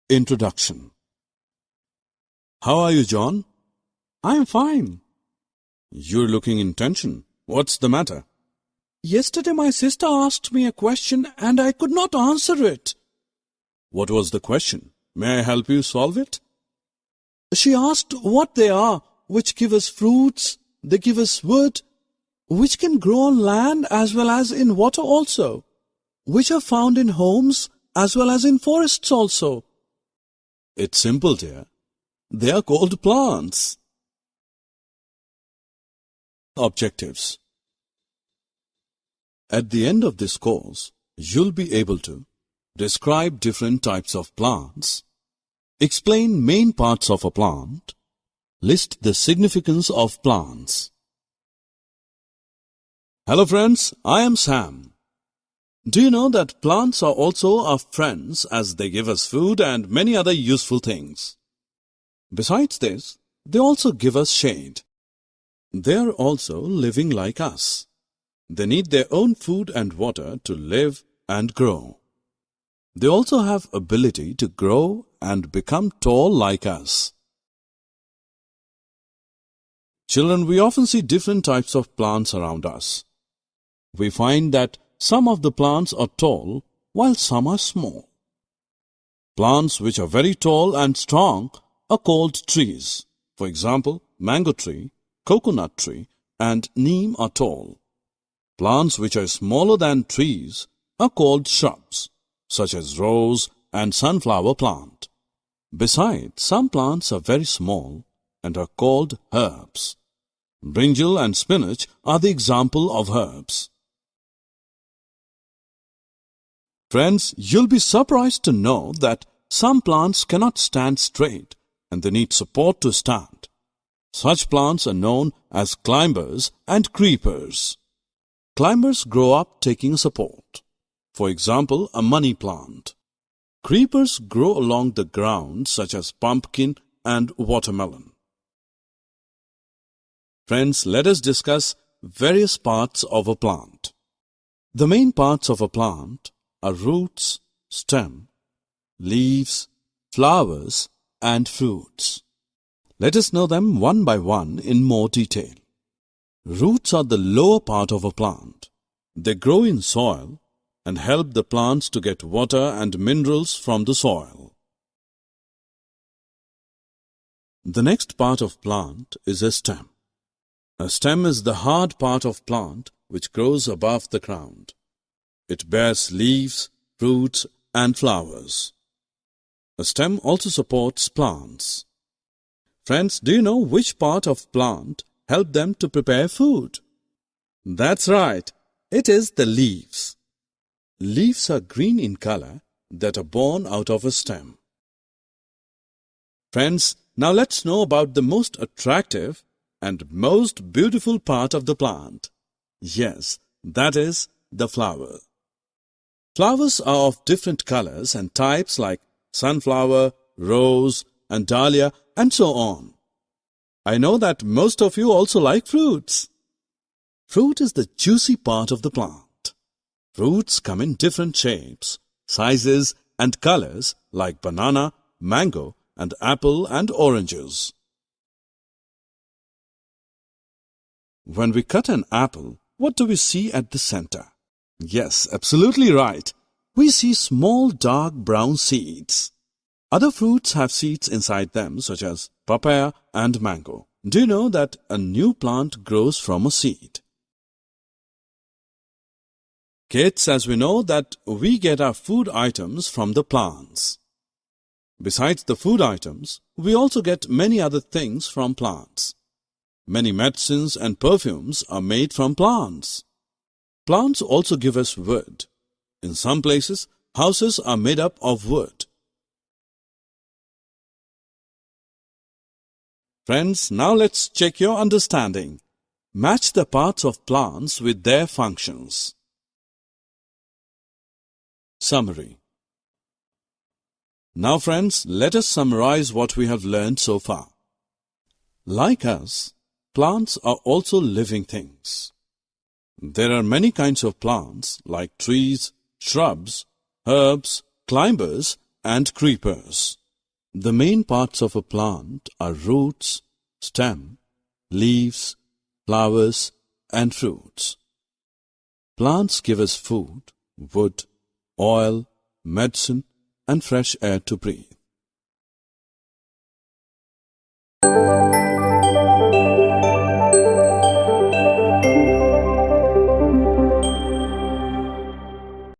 Introduction. How are you, John? I'm fine. You're looking in tension. What's the matter? Yesterday my sister asked me a question and I could not answer it. What was the question? May I help you solve it? She asked what they are, which give us fruits, they give us wood, which can grow on land as well as in water also, which are found in homes as well as in forests also. It's simple, dear. They are called plants. Objectives. At the end of this course, you'll be able to describe different types of plants, explain main parts of a plant, list the significance of plants. Hello friends, I am Sam. Do you know that plants are also our friends as they give us food and many other useful things? Besides this, they also give us shade. They are also living like us. They need their own food and water to live and grow. They also have ability to grow and become tall like us. Children, we often see different types of plants around us. We find that some of the plants are tall while some are small. Plants which are very tall and strong are called trees. For example, mango tree, coconut tree, and neem are tall. Plants which are smaller than trees are called shrubs, such as rose and sunflower plant. Besides, some plants are very small and are called herbs. Brinjal and spinach are the example of herbs. Friends, you'll be surprised to know that some plants cannot stand straight and they need support to stand. Such plants are known as climbers and creepers. Climbers grow up taking support. For example, a money plant. Creepers grow along the ground such as pumpkin and watermelon. Friends, let us discuss various parts of a plant. The main parts of a plant are roots, stem, leaves, flowers, and fruits. Let us know them one by one in more detail. Roots are the lower part of a plant. They grow in soil and help the plants to get water and minerals from the soil. The next part of plant is a stem. A stem is the hard part of plant which grows above the ground. It bears leaves, fruits, and flowers. A stem also supports plants. Friends, do you know which part of plant help them to prepare food? That's right, it is the leaves. Leaves are green in color that are born out of a stem. Friends, now let's know about the most attractive and most beautiful part of the plant. Yes, that is the flower. Flowers are of different colors and types like sunflower, rose, and dahlia, and so on. I know that most of you also like fruits. Fruit is the juicy part of the plant. Fruits come in different shapes, sizes, and colors like banana, mango, and apple and oranges. When we cut an apple, what do we see at the center? Yes, absolutely right. We see small dark brown seeds. Other fruits have seeds inside them such as papaya and mango. Do you know that a new plant grows from a seed? Kids, as we know that we get our food items from the plants. Besides the food items, we also get many other things from plants. Many medicines and perfumes are made from plants. Plants also give us wood. In some places, houses are made up of wood. Friends, now let's check your understanding. Match the parts of plants with their functions. Summary. Now friends, let us summarize what we have learned so far. Like us, plants are also living things. There are many kinds of plants like trees, shrubs, herbs, climbers, and creepers. The main parts of a plant are roots, stem, leaves, flowers, and fruits. Plants give us food, wood, oil, medicine, and fresh air to breathe.